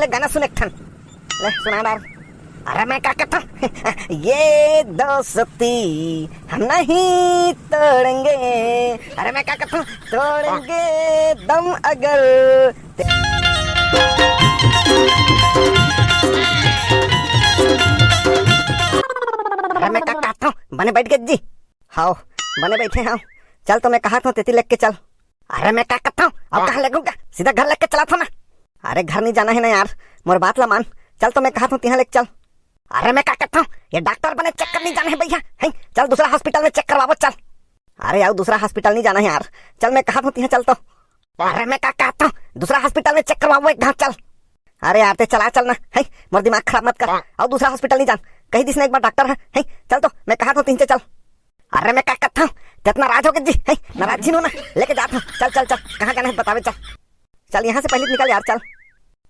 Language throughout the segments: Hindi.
ले गाना सुन एक ठन ले सुना डार। अरे मैं क्या कहता ये दोस्ती हम नहीं तोड़ेंगे। अरे मैं क्या कहता तोड़ेंगे दम अगर। अरे मैं क्या कहता हूँ बने बैठ गए जी। हाँ बने बैठे हाँ चल तो मैं कहा था तेती लेके चल। अरे मैं क्या कहता हूँ अब कहाँ लगूंगा सीधा घर लेके चला था ना। अरे घर नहीं जाना है ना यार मोर बात ला मान चल तो मैं कहा था तिहा लेके चल। अरे मैं क्या कहता हूँ ये डॉक्टर बने चेक करने जाना है भैया है चल दूसरा हॉस्पिटल में चेक करवाओ चल। अरे यार दूसरा हॉस्पिटल नहीं जाना है यार चल मैं कहा था तिहा चल तो। अरे मैं क्या कहता हूँ दूसरा हॉस्पिटल में चेक करवाओ एक घाट चल। अरे यार ते चला चलना है मोर दिमाग खराब मत कर और दूसरा हॉस्पिटल नहीं जान कहीं दिसने एक बार डॉक्टर है चल तो मैं कहा था तीन से चल। अरे मैं क्या कहता हूँ इतना नाराज हो गए जी है नाराज जी नो ना लेके जाता हूँ चल चल चल कहाँ जाना है बतावे चल चल यहाँ से पहले निकल यार चल।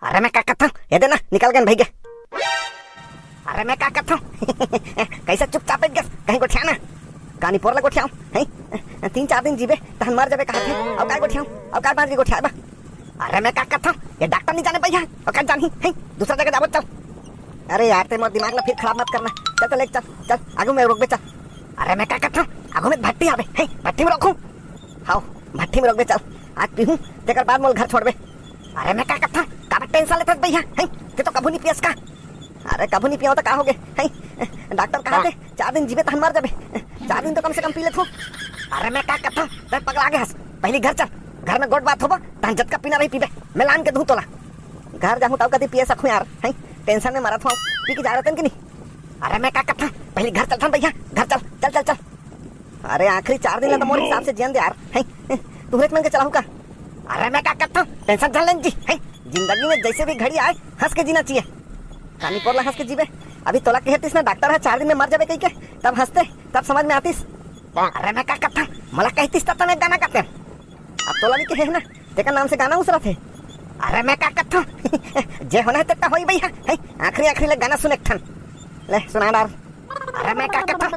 अरे मैं क्या कहता हूँ ये देना निकल गए भैया। अरे मैं क्या कहता हूँ कैसे चुपचाप बैठ गया कहीं को ठियाना कहानी पोरला को ठियाऊं है 3-4 दिन जीवे तहन मर जावे कहा थे अब काय को ठियाऊं अब काय बात की को ठियाबा। अरे मैं क्या कहता हूँ ये डॉक्टर नहीं जाने भैया और क्या जानी है दूसरा जगह जाओ चल। अरे यार ते मोर दिमाग ना फिर खराब मत करना चल चल चल चल आगू में रोक बे चल। अरे मैं क्या कहता हूँ आगू में भट्टी आवे है भट्टी में रोकूं हाँ भट्टी में रोक बे चल आज पीहूं तेकर बाद मोल घर छोड़ बे। अरे मैं क्या कहता हूँ काबा टेंशन लेते भैया है ते तो कबू नहीं पियस का। अरे कबू नहीं पिया तो का हो गए है डॉक्टर कहा थे 4 दिन जीवे तहन मर जाबे 4 दिन तो कम से कम पी ले थो। अरे मैं क्या कहता हूँ ते पगला गए हस पहले घर चल घर में गोट बात होबो तहन जतका पीना नहीं पीबे मैं लान के दूं तोला घर जाऊं तब कदी पिए सकूं यार है टेंशन में मरत हूं पी के जा रहे थे कि नहीं। अरे मैं क्या कहता हूँ पहले घर चल था भैया घर चल चल चल चल। अरे आखिरी 4 दिन तो मोर हिसाब से जियन दे यार है तू रेत मन के चलाऊ का। अरे मैं क्या कहता हूँ टेंशन चल लें जी है जिंदगी में जैसे भी घड़ी आए हंस के जीना चाहिए कानी पोरला हंस के जीवे अभी तोला कहतीस ना डॉक्टर है 4 दिन में मर जावे कहीं के तब हंसते तब समझ में आतीस। अरे मैं क्या कहता हूँ मला कहतीस तब मैं गाना गाते अब तोला नहीं कहे ना तेका नाम से गाना उसरा थे। अरे मैं क्या कहता हूँ जे होना है तेका होई भैया है आखिरी आखिरी ले गाना सुन एक ठन ले सुना डार। अरे मैं क्या कहता हूँ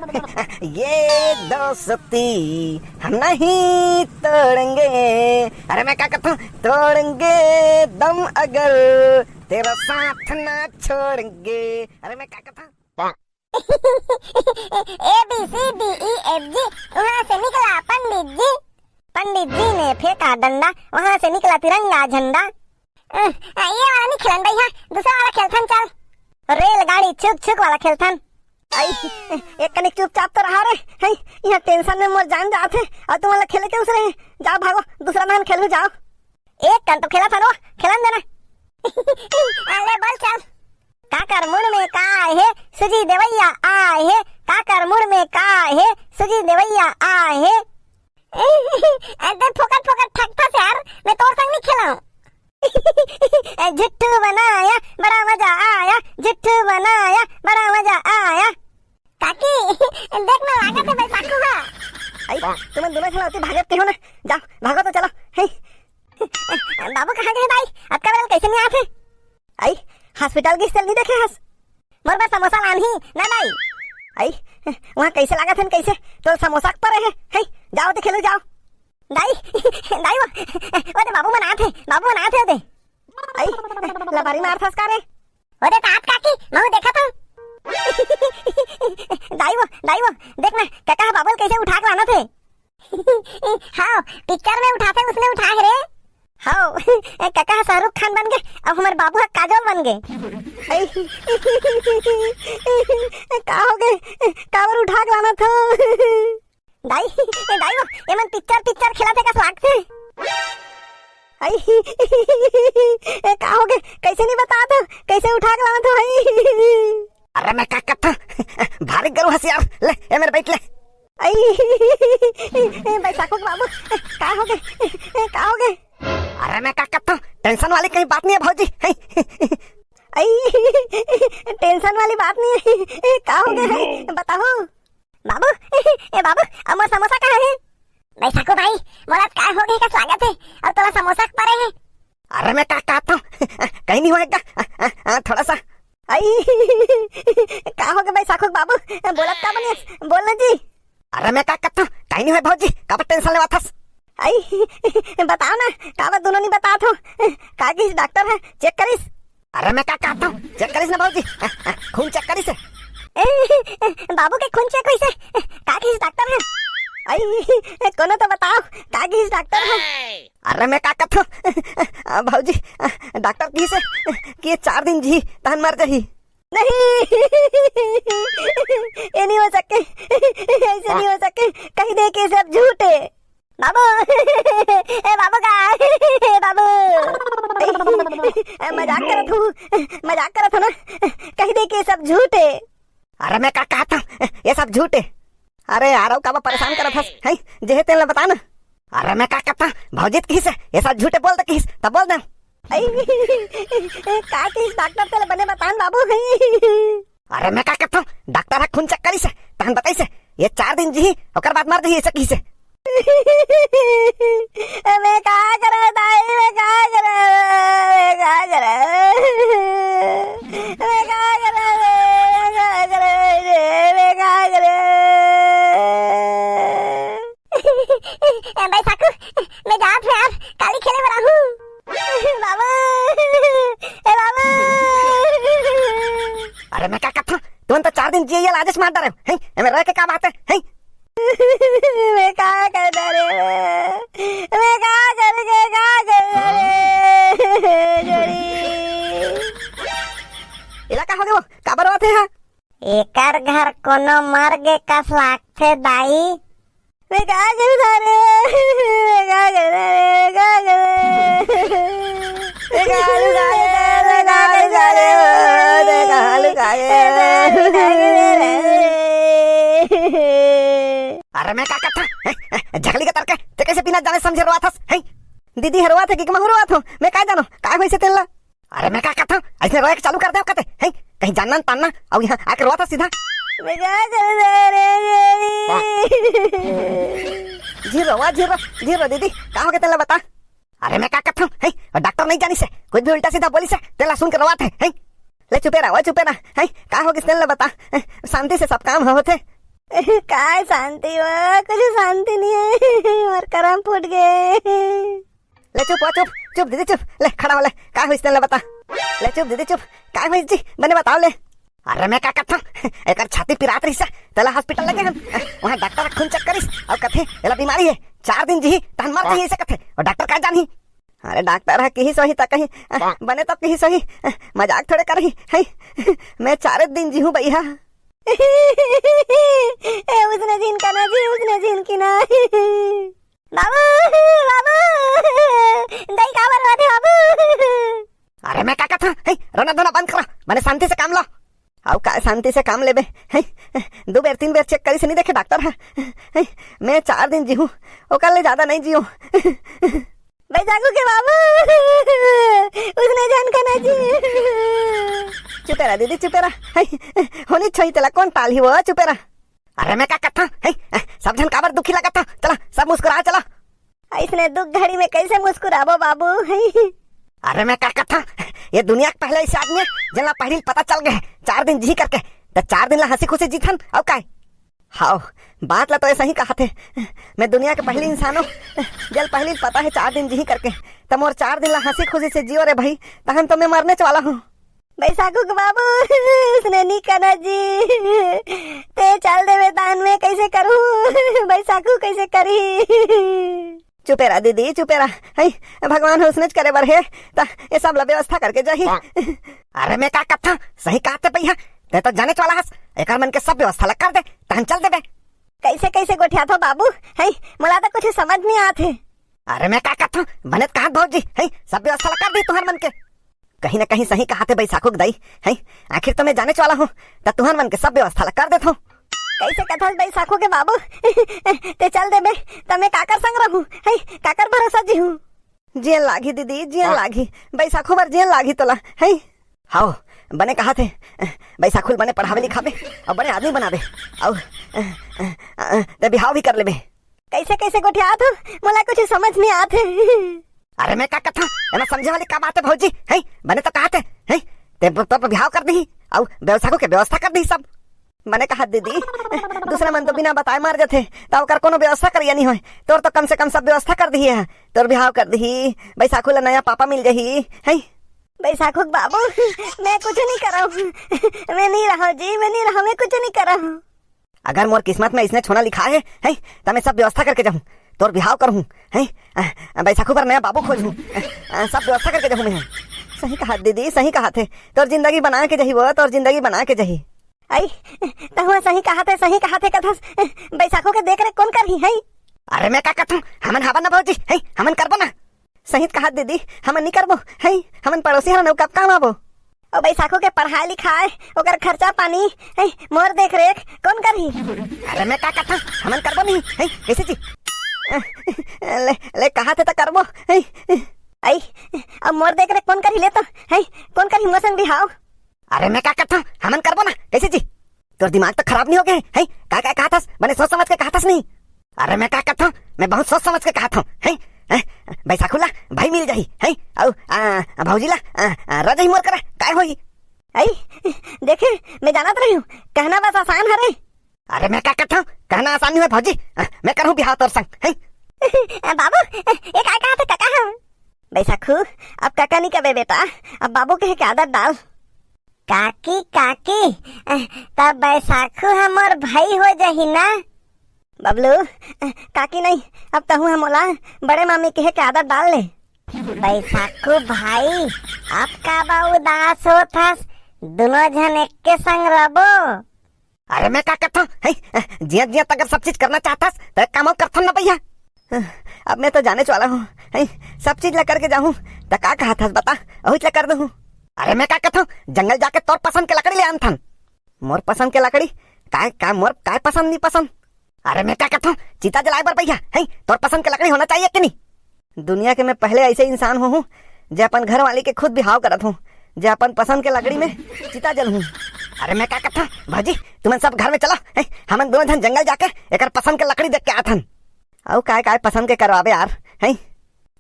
ये दोस्ती हम नहीं तोड़ेंगे। अरे मैं क्या कहता हूँ तोड़ेंगे दम अगर तेरा साथ ना छोड़ेंगे। अरे मैं क्या कहता हूँ ABCDEFG वहाँ से निकला पंडित जी ने फेंका डंडा वहाँ से निकला तिरंगा झंडा। ये वाला नहीं खेलन भैया दूसरा वाला खेलथन चल रेलगाड़ी छुक छुक वाला खेलथन। आई एक कनिक चुपचाप तो रहा रे है यहाँ टेंशन में मोर जान जाते और तुम वाला खेले के उसरे जाओ भागो दूसरा नाम खेलने जाओ एक कन तो खेला था रो खेलन देना अरे बोल चल काकर मुड़ में का है सुजी देवैया आए है काकर मुड़ में का है सुजी देवैया आए है। अरे फोकट फोकट ठगता से यार मैं तोर संग नहीं खेलाऊं झुट्टू बनाया बड़ा मजा आया झुट्टू बनाया बड़ा मजा आया। काकी देखना लागत है भाई साकू है आई तुम्हें दोनों खिलाती भागत क्यों ना जाओ भागो तो चलो है बाबू कहाँ गए भाई अब का कैसे नहीं आते आई हॉस्पिटल की स्टाइल नहीं देखे हस मोर बार समोसा लान ही ना भाई आई वहाँ कैसे लागत है कैसे तो समोसा पर है जाओ तो खेलो जाओ दाई दाई वो ते बाबू मना थे दे आई लबारी मार फंस का रे वो ते तात काकी मैं देखा था दाई वो देखना काका बाबल कैसे उठा के लाना थे हाँ पिक्चर में उठाते उसने उठा रे हाँ काका शाहरुख खान बन गए अब हमारे बाबू काजोल बन गए का हो गए कावर उठा के लाना था दाई वो ये मन पिक्चर खिलाते का स्वागत है आई का हो गए कैसे नहीं बता था कैसे उठा के लाना था भाई। अरे मैं क्या कहता भारी करूँ हसियार ले ये मेरे बैठ ले आई भाई साकू बाबू का हो गए। अरे मैं क्या कहता टेंशन वाली कहीं बात नहीं है भौजी आई टेंशन वाली बात नहीं है का हो गए बताओ बाबू बाबू अमर समोसा कहाँ है भाई साकू भाई मोला का हो गए का स्वागत है और तोला समोसा परे है। अरे मैं क्या कहता कहीं नहीं होएगा थोड़ा सा आई का हो गया भाई साकू बाबू बोलत का बने बोलना जी। अरे मैं क्या कहता कहीं नहीं है भौजी का टेंशन लेवा था आई बताओ ना का दोनों नहीं बता थो का किस डॉक्टर है चेक करिस अरे मैं क्या कहता हूँ, चेक करिस ना भाजी, खून चेक करिस। बाबू के खून चेक कैसे? का किस डॉक्टर है? आई कोनो तो बताओ, का किस डॉक्टर है? अरे मैं क्या कहता हूँ भाजी, डॉक्टर किस है कि 4 दिन जी तहन मर जाही। नहीं, ये नहीं हो सके, ऐसे नहीं हो सके, कहीं दे के सब झूठ है। बाबू, ए बाबू का, बाबू मजाक करत हूँ ना, कहीं दे के सब झूठ है। अरे मैं क्या कहता हूँ, ये सब झूठ है। अरे यार का परेशान करत हस, है जे तेल बता ना। अरे मैं क्या कहता हूँ भौजीत किस है, ये सब झूठे बोल दे किस, तब बोल दे। का किस डॉक्टर तेल बने बतान बाबू। अरे मैं क्या कहता हूँ, डॉक्टर खून चेक करी से तहन बताई से ये 4 दिन जी ओकर बाद मर जाही, ऐसे किस है। मैं का करा दाई, मैं का करा, मैं का करा, मैं का करा, मैं का करा, मैं का करा। भाई साकू, मैं जात में आप काली खेले में रहूं। बाबू, ए बाबू। अरे मैं क्या कहता हूँ, तुम तो 4 दिन जी ये लाजस मार रहे हो, हैं मैं रह के क्या बात है। मैं क्या कर रे, मैं क्या करके जोड़ी इलाका हो गए वो काबर होते हैं। एकर घर कोनो मर गे कस लागथे दाई। मैं क्या कर रे, मैं क्या कर रे, मैं क्या कर रे, मैं क्या अरे मैं क्या कहता झगली के तरके ते कैसे बिना जाने समझे रोआ था, हैं दीदी हरवा थे कि मैं रोआ था, मैं क्या जानो का होइसे तेला। अरे मैं क्या कहता ऐसे रोए के चालू कर दे कहते, हैं कहीं जानना तानना और यहाँ आके रोआ था सीधा। मैं क्या कर रे, जीरो दीदी का हो गया तेला बता। अरे मैं क्या कहता हूँ, है डॉक्टर नहीं जानी से कुछ भी उल्टा सीधा बोली से तेला सुन के रोआ थे, हैं ले चुपे रहा, है का हो गया तेला बता, शांति से सब काम होते। काय शांति हुआ, कुछ शांति नहीं है, और करम फूट गए। ले चुप दीदी चुप, ले खड़ा हो ले का हुई तेला बता। ले चुप दीदी चुप, का हुई जी बने बताओ ले। अरे मैं क्या कहता हूँ, एक छाती पिरात रही से तेला हॉस्पिटल लगे हम, वहाँ डॉक्टर खून चेक करिस और कथे एला बीमारी है 4 दिन जी तहन मर जाही ऐसे कथे, और डॉक्टर का जानी। अरे डॉक्टर है कहीं सही तक कहीं बने तो कहीं सही, मजाक थोड़े कर रही है, मैं 4 दिन जी हूँ भैया। उसने जिन का ना जी, उसने जिन की ना। बाबू, बाबू, दही का बरबाद है बाबू। अरे मैं क्या कहता रोना धोना बंद करो, मैंने शांति से काम लो। आओ का शांति से काम लेबे, 2 बार 3 बार चेक करी से नहीं देखे डॉक्टर है, मैं 4 दिन जी हूँ ओकर ले ज्यादा नहीं जियो। भाई जागू के बाबू, उसने जान का ना जी। चुपेरा दीदी चुपेरा, होनी छोई तेला कौन टाल ही वो चुपेरा। अरे मैं क्या कहता सब जन काबर दुखी लगा था, चला सब मुस्कुरा चला। इसने दुख घड़ी में कैसे मुस्कुराबो बाबू। अरे मैं क्या कहता ये दुनिया के पहले ऐसे आदमी है जिनला पहले पता चल गए 4 दिन जी करके, तो 4 दिन ला हंसी खुशी जीथन और काय। हाँ बात ला तो ऐसा ही कहा थे, मैं दुनिया के पहले इंसान हूँ जल पहले पता है 4 दिन जी करके, तब और 4 दिन ला हंसी खुशी से जियो रे भाई, तहन तो मैं मरने वाला हूँ। बैसाखू के बाबू, उसने नहीं करना जी, ते चल दे मैदान में कैसे करूँ, बैसाखू कैसे करी। चुपेरा दीदी चुपेरा, है भगवान उसने करे बर है ता ये सब ला व्यवस्था करके जाही। अरे मैं क्या कहता सही कहते भैया, ते तो जाने वाला हस, एक मन के सब व्यवस्था लग कर दे तहन चल देबे। कैसे कैसे गोठिया थो बाबू, है मला तो कुछ समझ नहीं आते। अरे मैं क्या कहता बनत कहा भौजी, है सब व्यवस्था लग कर दी तुम्हार मन के, कहीं ना कहीं सही कहते बैसाखू दाई, है आखिर तो मैं जाने वाला हूँ तो तुम्हार मन के सब व्यवस्था लग कर देता हूँ। कैसे कथा बैसाखू के बाबू, ते चल देबे तो मैं काकर संग रहूं, है काकर भरोसा जी हूँ। जियन लागी दीदी जियन लागी, बैसाखू बार जियन लागी तोला, है हाओ बने कहा थे बैसाखुल बने पढ़ावे लिखावे और बने आदमी बनावे और ते बिहाव भी कर लेबे। कैसे कैसे गोठिया थो, मोला कुछ समझ नहीं आते। अरे मैं क्या कहता एमा समझे वाली का बात है भौजी, है बने तो कहते है ते बिहाव कर दी और बैसाखू के व्यवस्था कर दी सब। मैंने कहा दीदी दूसरा मन तो बिना बताए मार जाते तो कर कोनो व्यवस्था करिया नहीं होय, तोर तो कम से कम सब व्यवस्था कर दी है, तोर बिहाव कर दी बैसाखू ला नया पापा मिल जाही, है बैसाखू बाबू मैं कुछ नहीं कर रहा हूँ, मैं नहीं रहा जी, मैं नहीं रहा, मैं कुछ नहीं कर रहा हूँ। अगर मोर किस्मत में इसने छोना लिखा है तो मैं सब व्यवस्था करके जाऊँ, तोर बिहाव करूँ है, बैसाखू पर नया बाबू खोजूँ, सब व्यवस्था करके जाऊँ मैं। सही कहा दीदी, सही कहा थे, तोर जिंदगी बना के जही वो, तोर जिंदगी बना के जही। आई तहुआ सही कहा थे कथस बैसाखू के देख रे कौन करही है। अरे मैं का कहूँ हमन हवन न भौजी है, हमन करबो ना। सही कहा दीदी, हमन नहीं करबो है, हमन पड़ोसी हन कब काम आबो। और बैसाखू के पढ़ाई लिखाई ओकर खर्चा पानी है मोर देख रेख कौन करही। अरे मैं का कहूँ हमन करबो नहीं है, कैसे जी ले कहा थे तो करबो है। आई अब मोर देख रेख कौन करही ले तो है, कौन करही मोर संग बिहाव। अरे मैं का कहता हूँ हमन करबो ना, कैसे जी तोर दिमाग तो खराब नहीं हो गए है, का कहा था मैंने सोच समझ के कहा था नहीं। अरे मैं का कहता हूँ, मैं बहुत सोच समझ के कहा था है, बैसाखूला भाई मिल जाही है, और भौजीला रज ही मोर करे काय होई। आई देखे मैं जानत रही हूँ कहना बस आसान हरे। अरे मैं का कहता हूँ कहना आसान नहीं है भौजी, मैं करूँ बिहाव तोर संग है। बाबू ये काय कहा था काका हम। बैसाखू अब काका नहीं कबे बेटा, अब बाबू कहे के आदत डाल। काकी काकी तब बैसाखू हमर भाई हो जाही ना। बबलू काकी नहीं, अब तहु हम मोला बड़े मामी कहे के आदत डाल ले। बैसाखू भाई अब का बा उदास होथस, दोनों जन एक के संग रबो। अरे मैं का कहता हूँ जिया जिया अगर सब चीज करना चाहता तो एक काम करता ना भैया। अब मैं तो जाने वाला हूँ, सब चीज ला करके जाऊँ तो का कहा था बता, वही ला कर दूँ। अरे मैं का कहता हूँ जंगल जाके तोर पसंद के लकड़ी ले आन थन। मोर पसंद के लकड़ी काय मोर काय पसंद नहीं पसंद। अरे मैं क्या कहता हूँ चीता जलाए बर भैया है, तोर पसंद के लकड़ी होना चाहिए कि नहीं। दुनिया के मैं पहले ऐसे इंसान हूँ जो अपन घर वाली के खुद बिहाव करत हूँ, जो अपन पसंद के लकड़ी में चीता जल हूँ। अरे मैं क्या कहता हूँ भाजी तुम्हें सब घर में चला है, हम दोनों जन जंगल जाके एक पसंद के लकड़ी देख के आथन। और काय पसंद के करवाबे यार है।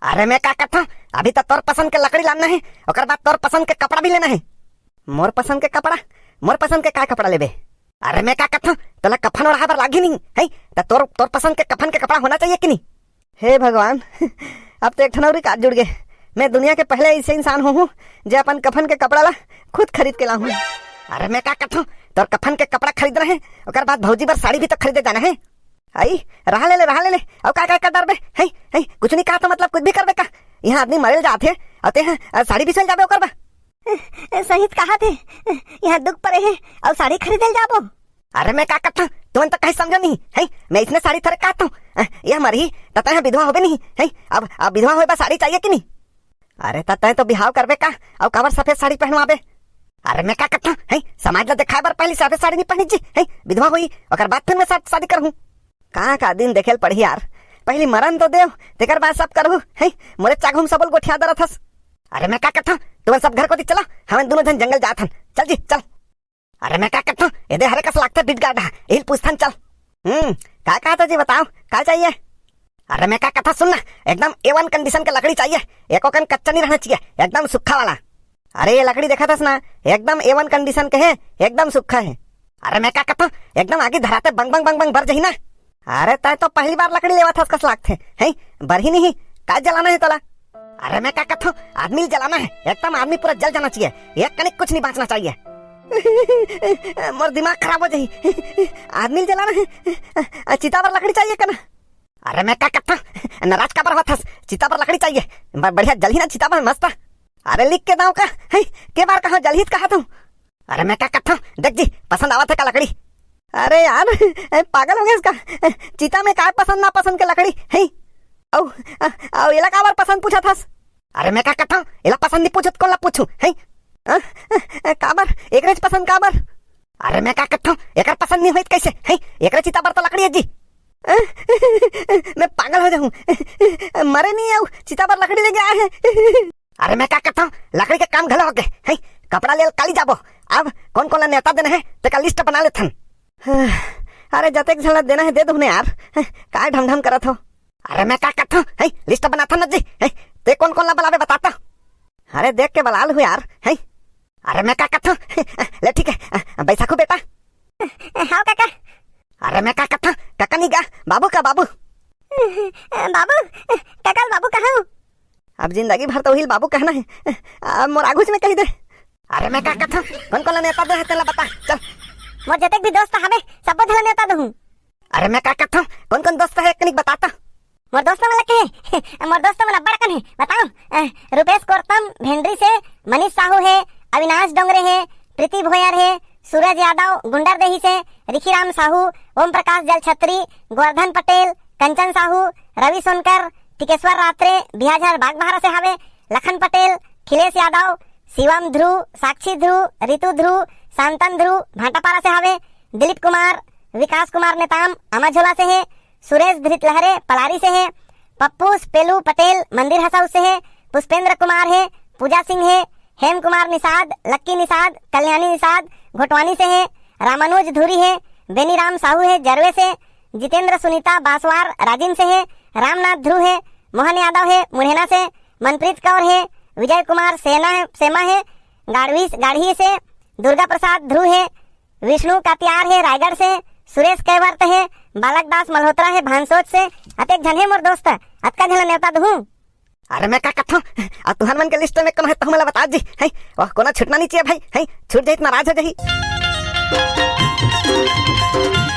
अरे मैं क्या कहता हूँ अभी तो तोर पसंद के लकड़ी लाना है, और बाद तोर पसंद के कपड़ा भी लेना है। मोर पसंद के कपड़ा, मोर पसंद के काय कपड़ा लेबे। अरे मैं क्या कहता हूँ तोला कफन ओढ़ा पर लागी नहीं है, तो तोर पसंद के कफन के कपड़ा होना चाहिए कि नहीं। हे भगवान अब तो एक ठनौरी काट जुड़ गए, मैं दुनिया के पहले ऐसे इंसान हूँ जो अपन कफन के कपड़ा ला खुद खरीद के लाऊं। अरे मैं क्या कहता हूँ तोर कफन के कपड़ा खरीदना है, और बाद भौजी बर साड़ी भी तो खरीदे जाना है। आई रहा ले और काय कर डर बे है, कुछ नहीं कहा तो मतलब कुछ भी करबे का। यहाँ आदमी मरल जाते आते हैं साड़ी भी चल जाबे ओकर बा। सही कहा थे यहाँ दुख पड़े है और साड़ी खरीदल जाबो। अरे मैं क्या कहता हूँ तुम तो कहीं समझो नहीं है, मैं इसने साड़ी थरे कहता हूँ यह मरी तता यहाँ विधवा होबे नहीं है, अब विधवा होए बा साड़ी चाहिए कि नहीं। अरे तता तो बिहाव करबे का और कवर सफेद साड़ी पहनवाबे। अरे मैं क्या कहता हूँ समाज ला दिखाए बर पहले सफेद साड़ी नहीं पहनी जी है, विधवा हुई और बाद फिर मैं शादी करूँ। कहाँ का दिन देखेल पढ़ी यार, पहली मरन तो देव तेकर बाद सब करू है, मोरे चाघुम सबल गोठिया दरत हस। अरे मैं क्या कहता हूँ तुम्हें सब घर को चला, हम दोनों जन जंगल जात हन, चल जी चल। अरे मैं क्या कहता हूँ ये हरे कस लागता बिट गाढ़ा यही पूछथन चल। क्या कहा था जी बताओ क्या चाहिए। अरे मैं क्या कहता सुनना एकदम A1 कंडीशन के लकड़ी चाहिए, एक ओकन कच्चा नहीं रहना चाहिए, एकदम सूखा वाला। अरे ये लकड़ी देखा था ना एकदम A1 कंडीशन के है, एकदम सूखा है। अरे मैं क्या कहता हूँ एकदम आगे धराते बंग बंग बंग बंग भर जही ना। अरे तय तो पहली बार लकड़ी लेवा था कस लागते है, बर ही नहीं का जलाना है तोला। अरे मैं क्या कहता हूँ आदमी जलाना है, एकदम आदमी पूरा जल जाना चाहिए, एक कनिक कुछ नहीं बांचना चाहिए। मोर दिमाग खराब हो जाही, आदमी जलाना है, चिता पर लकड़ी चाहिए क्या। अरे मैं क्या कहता हूँ नाराज का पर होता चिता पर लकड़ी चाहिए, बढ़िया जल ही ना चिता पर मस्त। अरे लिख के दाऊ का है के बार कहा जल ही कहा तू। अरे मैं क्या कहता हूँ देख जी पसंद आवा था का लकड़ी। अरे यार पागल हो गया इसका, चिता में काय पसंद ना पसंद के लकड़ी है, औ एला का बार पसंद पूछा था। अरे मैं क्या कहता हूँ एला पसंद नहीं पूछत कौन ला पूछू है, काबर एक रेज पसंद काबर। अरे मैं क्या कहता हूँ एक पसंद नहीं हुई कैसे है, एक चिता पर तो लकड़ी है जी। मैं पागल हो जाऊं, मरे नहीं आऊ चिता पर लकड़ी लेके आए हैं। अरे मैं क्या कहता हूँ लकड़ी के काम घला हो गए है, कपड़ा ले काली जाबो, अब कौन कौन नेता देना है तो का लिस्ट बना लेथन। अरे जते झलक देना है दे दो यार, काय ढम करत हो। अरे मैं क्या कहता हूँ लिस्ट बनाता न जी है, ते कौन कौन ला बुलावे बताता। अरे देख के बलाल हूँ यार है। अरे मैं क्या कहता हूँ ले ठीक है बैसाखू बेटा। हाँ काका। अरे मैं क्या कहता हूँ काका नहीं गा बाबू का बाबू। बाबू काका बाबू कहाँ। अब जिंदगी भर तो वही बाबू कहना है, अब मोर आगुच में कही दे। अरे मैं का कहता कौन कौन नेता दो है तेला बता चल। मोर जतेक भी दोस्त हवे सबो झला नेता दहूं। अरे मैं का कहता कौन कौन दोस्त है कनिक बताता। मोर दोस्त मन के है, मोर दोस्त मन अब्बड़ कन है बताओ। रुपेश कोरतम भेंडरी से, मनीष साहू है, अविनाश डोंगरे है, प्रीति भोयर है, सूरज यादव गुंडरदेही से, रिखीराम साहू, ओम प्रकाश जल छत्री, गोवर्धन पटेल, कंचन साहू, रवि सोनकर, टिकेश्वर रात्रे बिहाझर बागबहारा से हवे, लखन पटेल, खिलेश यादव, शिवम ध्रुव, साक्षी ध्रुव, रितु ध्रुव, शांतन ध्रुव भाटापारा से हवे, दिलीप कुमार, विकास कुमार नेताम अमाझोला से है, सुरेश धृत लहरे पलारी से है, पप्पू पेलू पटेल मंदिर हसाऊ से है, पुष्पेंद्र कुमार है, पूजा सिंह है, हेम कुमार निषाद, लक्की निषाद, कल्याणी निषाद घोटवानी से है, रामानुज धूरी है, बेनीराम साहू है जरवे से, जितेंद्र सुनीता बासवार राजिम से है, रामनाथ ध्रुव है, मोहन यादव है मुढ़ेना से, मनप्रीत कौर है, विजय कुमार सेमा है गाढ़ी से, दुर्गा प्रसाद ध्रुव है, विष्णु कातियार है रायगढ़ से, सुरेश कैवर्त है, बालक दास मल्होत्रा है भानसोच से। अतेक झन है मोर दोस्त अतका झन नेता दहूं। अरे मैं का कहता अब तुहर मन के लिस्ट में कौन है तो मला बता जी है, कोना छुटना नहीं चाहिए भाई है, छूट जाए नाराज हो जाही।